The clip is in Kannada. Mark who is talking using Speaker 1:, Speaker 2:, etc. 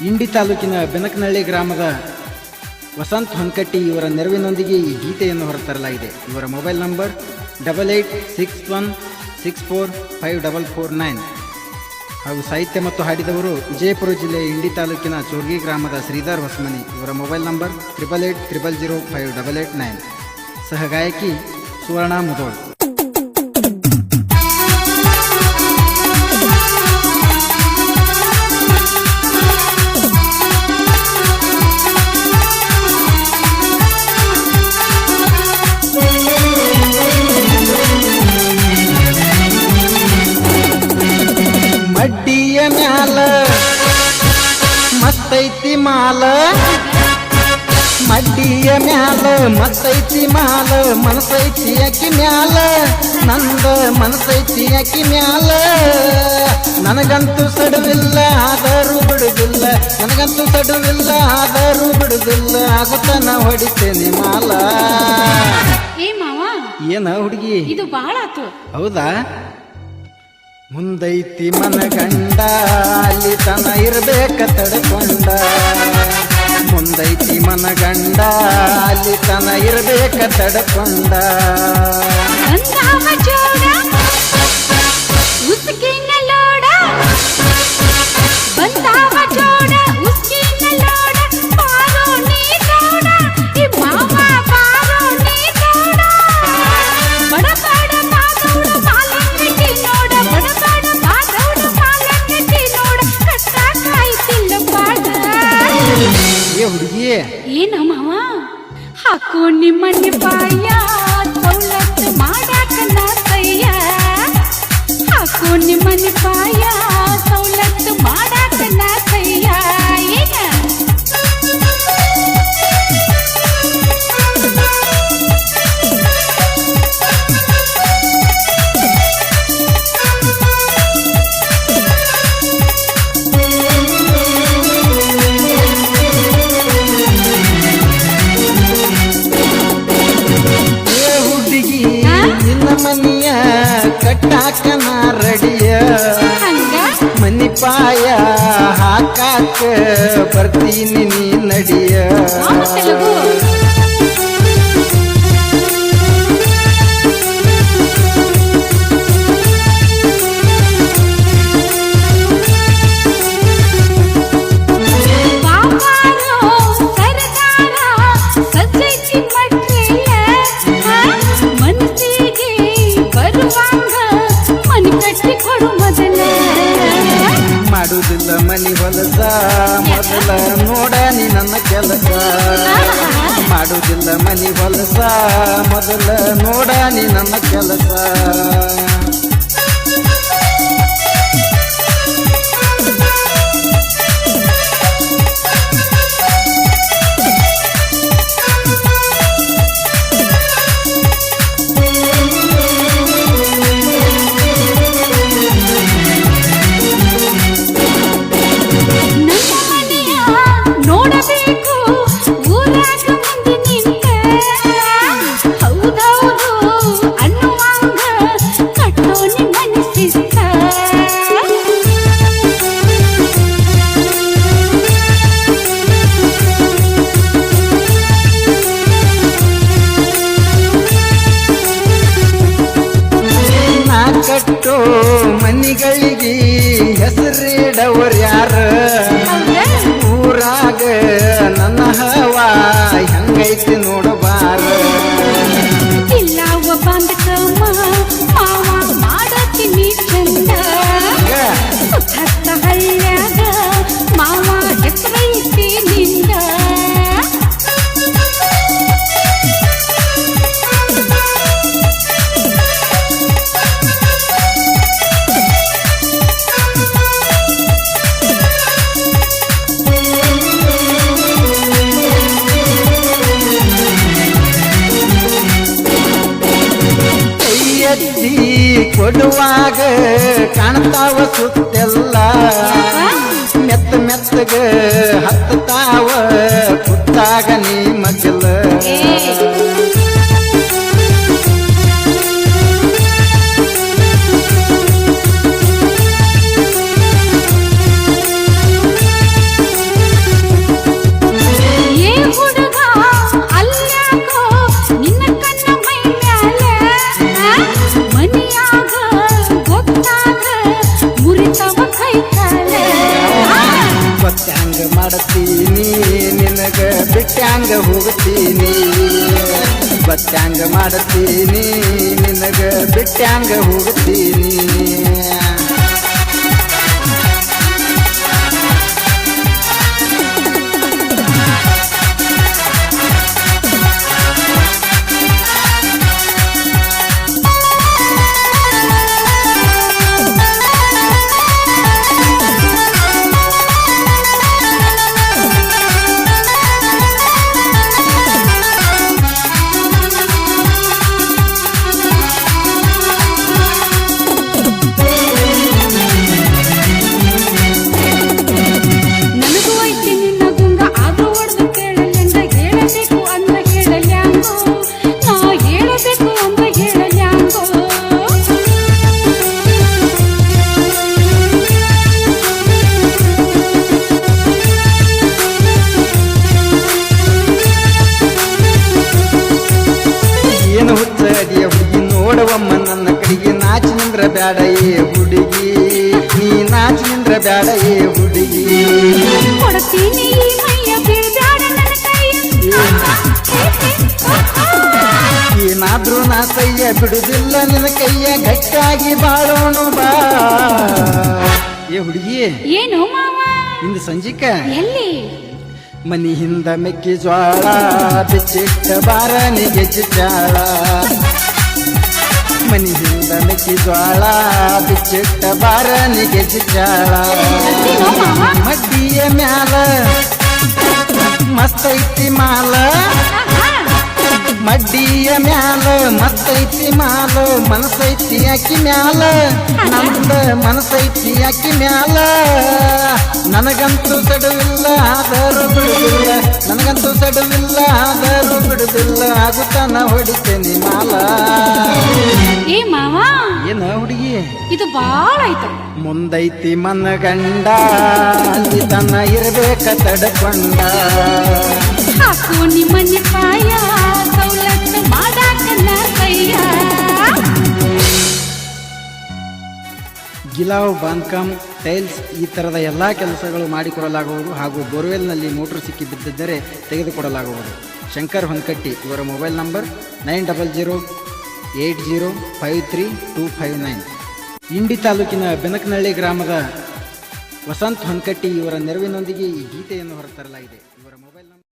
Speaker 1: ಇಂಡಿ ತಾಲೂಕಿನ ಬೆನಕನಹಳ್ಳಿ ಗ್ರಾಮದ ವಸಂತ್ ಹೊನ್ಕಟ್ಟಿ ಇವರ ನೆರವಿನೊಂದಿಗೆ ಈ ಗೀತೆಯನ್ನು ಹೊರತರಲಾಗಿದೆ. ಇವರ ಮೊಬೈಲ್ ನಂಬರ್ 8861645449 ಹಾಗೂ ಸಾಹಿತ್ಯ ಮತ್ತು ಹಾಡಿದವರು ವಿಜಯಪುರ ಜಿಲ್ಲೆಯ ಇಂಡಿ ತಾಲೂಕಿನ ಚೋರ್ಗಿ ಗ್ರಾಮದ ಶ್ರೀಧರ್ ಹೊಸಮನಿ. ಇವರ ಮೊಬೈಲ್ ನಂಬರ್ 8880058889. ಸಹಗಾಯಕಿ ಸುವರ್ಣ ಮುದೋಳ್. ಮಡ್ಡಿಯ ಮ್ಯಾಲ ಮತ್ತೈತಿ ಮಾಲ, ಮಡ್ಡಿಯ ಮ್ಯಾಲ ಮತ್ತೈತಿ ಮಾಲ, ಮನಸೈತಿ ಅಕ್ಕಿ ಮ್ಯಾಲ, ನಂದ ಮನಸೈತಿ ಅಕ್ಕಿ ಮ್ಯಾಲ. ನನಗಂತೂ ಸಡುವಿಲ್ಲ ಆದರೂ ಬಿಡುದಿಲ್ಲ, ನನಗಂತೂ ಸಡುವಿಲ್ಲ ಆದರೂ ಬಿಡುದಿಲ್ಲ, ಆಗುತ್ತಾನ ಹೊಡಿತೇನೆ ಮಾಲ.
Speaker 2: ಏ ಮಾವ,
Speaker 1: ಏನ ಹುಡುಗಿ
Speaker 2: ಇದು ಬಾಳ ಆತು.
Speaker 1: ಹೌದಾ? ಮುಂದೈತಿ ಮನಗಂಡ ಅಲ್ಲಿ ತನ ಇರ್ಬೇಕ ತಡ್ಕೊಂಡ, ಮುಂದೈತಿ ಮನಗಂಡ ಅಲ್ಲಿ ತನ ಇರ್ಬೇಕ ತಡ್ಕೊಂಡ.
Speaker 2: ಬಂದಾವ ಜೋಡ ಉಸ್ಕಿನ ಲೋಡ, ಬಂದಾವ ಜೋಡ ಉಸ್ಕಿನ ಲೋಡ, ಬಾರೋ ನೀ ಗೌಡ ಈ ಮಾವ ಬಾರೋ ನೀ ಗೌಡ. ಬಡ ಬಡ ಬಾಗೌಡ ಬಾಲಂಗಟ್ಟಿ ನೋಡ, ಬಡ ಬಡ ಬಾಗೌಡ ಬಾಲಂಗಟ್ಟಿ ನೋಡ, ಕಷ್ಟ ಕಾಯ್ತಿಲ್ಲ ಬಾಡ.
Speaker 1: ಏ ಹುಡುಗಿ,
Speaker 2: ಏನ ಮಾವ ಹಾಕು ನಿಮ್ಮನೆ ಬಾಯ ಸೌಲತ್ತು ಮಾಡಾಕ ನಾ ಕೈಯ, ಹಾಕು ನಿಮ್ಮನೆ ಬಾಯ ಸೌಲತ್ತು ಮಾಡಾಕ ನಾ ಕೈಯ. ಏನ
Speaker 1: ಮನಿಯ ಕಟ್ಟಾಕ ನಾ ರಡಿಯ,
Speaker 2: ಹಂಗ
Speaker 1: ಮನಿ ಪಾಯ ಹಾಕಾಕ ಬರ್ತೀನಿ ನೀ ನಡಿಯ.
Speaker 2: ತೆಲುಗು
Speaker 1: ಮಾಡುದಿಲ್ಲ ಮನಿ ಹೊಲಸ ಮೊದಲ ನೋಡ ನೀ ನನ್ನ ಕೆಲಸ, ಮಾಡುದಿಲ್ಲ ಮನಿ ಹೊಲಸ ಮೊದಲ ನೋಡ ನೀ ನನ್ನ ಕೆಲಸ.
Speaker 2: ನೋಡಬೇಕು ಊರಾಗ ಮುಂದೆ ನಿಂತ, ಹೌದೌದು ಅನ್ನುವಂಗ ಕಟ್ಟೋ ನಿಮ್ಮನ ಶಿಸ್ತ.
Speaker 1: ನಾ ಕಟ್ಟೋ ಮನಿಗಳಿಗೆ ಹೆಸರಿಡವರ್ಯಾರ, ಊರಾಗ ನನ್ನ ಹವಾ ಹೆಂಗೈತಿ ನೋಡಬಾರ.
Speaker 2: ಇಲ್ಲವ ಬಂದಕಮ್ಮ ಮಾವ ಮಾಡತೀನಿ ಚಂದ, ಸುತ್ತ ಹಳ್ಳ್ಯಾಗ ಮಾವ ಹೆಸರೈತಿ ನಿಂದ.
Speaker 1: ಕೊಡುವಾಗ ಕಾಣ್ತಾವ ಸುತ್ತೆಲ್ಲ, ಮೆತ್ತ ಮೆತ್ತಗ ಹತ್ತಾವ ಕುತ್ತಾಗ ನೀ ಮಜಲ. ಬತ್ತಂಗ ಮಾಡತೀನಿ ನಿನಗ ಬಿಟ್ಟ್ಯಾಂಗ ಹೋಗ್ತೀನಿ ಬತ್ತಂಗ ಮಾಡತೀನಿ ನಿನಗ ಬಿಟ್ಟ್ಯಾಂಗ ಹೋಗ್ತೀನಿ
Speaker 2: ನನಗೂ ಐತಿ ನಿನ್ನ ಗುಂಗ ಆದ್ರೂ ಹೊಡೆದು ಕೇಳಲೆಂದ ಹೇಳಬೇಕು ಅಂದ ಹೇಳಲ್ಯಾಂಗೋ ನಾ ಹೇಳಬೇಕು ಅಂದ ಹೇಳಲ್ಯಾಂಗೋ
Speaker 1: ಏನು ಹುಚ್ಚ ಅಡಿಯ ಹುಡುಗಿ ನೋಡವಮ್ಮ ನನ್ನ ಕಡೆಗೆ ನಾಚಿ ನಿಂದ್ರ ಬ್ಯಾಡ ಏ ಹುಡುಗಿ ನೀ ನಾಚಿ ನಿಂದ್ರ ಬ್ಯಾಡ ಏ ಹುಡುಗಿ
Speaker 2: ಕೊಡ್ತೀನಿ ಈ ಮೈಯ ಬೀಳ್ಬ್ಯಾಡ ನನ್ನ ಕೈಯ
Speaker 1: ಏನಾದ್ರೂ ನಾ ಕೈಯ ಬಿಡುದಿಲ್ಲ ನಿನ್ನ ಕೈಯ ಗಟ್ಟಾಗಿ ಬಾಳೋಣ ಬಾ ಏ ಹುಡುಗಿ
Speaker 2: ಏನು ಮಾವ
Speaker 1: ಇಂದು ಸಂಜಿಕ
Speaker 2: ಎಲ್ಲಿ
Speaker 1: ಮನಿ ಹಿಂದ ಮೆಕ್ಕೆಜೋಳ ಬಿಚ್ಚಿಟ್ಟ ಬಾರ ನಿಗೆಜ್ಜಿ ಚಾಳ ಮನಿ ಹಿಂದ ಮೆಕ್ಕೆಜೋಳ ಬಿಚ್ಚಿಟ್ಟ ಬಾರ ನಿಗೆಜ್ಜಿ ಚಾಳ
Speaker 2: ಬರ್ತೀನೋ ಮಾವ
Speaker 1: ಮಡ್ಡಿಯ ಮ್ಯಾಲ ಮಸ್ತೈತಿ ಮಾಲ
Speaker 2: ಆಹಾ.
Speaker 1: ಮಡ್ಡಿಯ ಮ್ಯಾಲ ಮತ್ತೈತಿ ಮಾಲ ಮನಸೈತಿ ಅಕ್ಕಿ ಮ್ಯಾಲ ನಂದ ಮನಸೈತಿ ಅಕ್ಕಿ ಮ್ಯಾಲ ನನಗಂತೂ ಸಡುವಿಲ್ಲ ಆದರೂ ಬಿಡುದಿಲ್ಲ ನನಗಂತೂ ಸಡುವಿಲ್ಲ ಆದರೂ ಬಿಡುದಿಲ್ಲ ಆಗುತ್ತಾನ ಹೊಡಿತೇನೆ ಮಾಲ
Speaker 2: ಏ ಮಾವ
Speaker 1: ಏನ ಹುಡುಗಿ
Speaker 2: ಇದು ಬಾಳ ಆಯ್ತು
Speaker 1: ಮುಂದೈತಿ ಮನಗಂಡ ಅಲ್ಲಿ ತನ್ನ ಇರಬೇಕ ತಡಕೊಂಡ
Speaker 2: ಹಾಕು ನಿಮ್ಮನೆ ಪಾಯ ಸೌಲತ್ತು ಮಾಡಾಕ ನಾ ಕೈಯ
Speaker 1: ಗಿಲಾವ್ ಬಾಂದ್ಕಾಮ್ ಟೈಲ್ಸ್ ಈ ಥರದ ಎಲ್ಲ ಕೆಲಸಗಳು ಮಾಡಿಕೊಡಲಾಗುವುದು ಹಾಗೂ ಬೋರ್ವೆಲ್ನಲ್ಲಿ ಮೋಟ್ರ್ ಸಿಕ್ಕಿ ಬಿದ್ದಿದ್ದರೆ ತೆಗೆದುಕೊಡಲಾಗುವುದು ಶಂಕರ್ ಹೊನ್ಕಟ್ಟಿ ಇವರ ಮೊಬೈಲ್ ನಂಬರ್ 9008053259 ಇಂಡಿ ತಾಲೂಕಿನ ಬೆನಕನಹಳ್ಳಿ ಗ್ರಾಮದ ವಸಂತ್ ಹೊನ್ಕಟ್ಟಿ ಇವರ ನೆರವಿನೊಂದಿಗೆ ಈ ಗೀತೆಯನ್ನು ಹೊರತರಲಾಗಿದೆ. ಇವರ ಮೊಬೈಲ್ ನಂಬರ್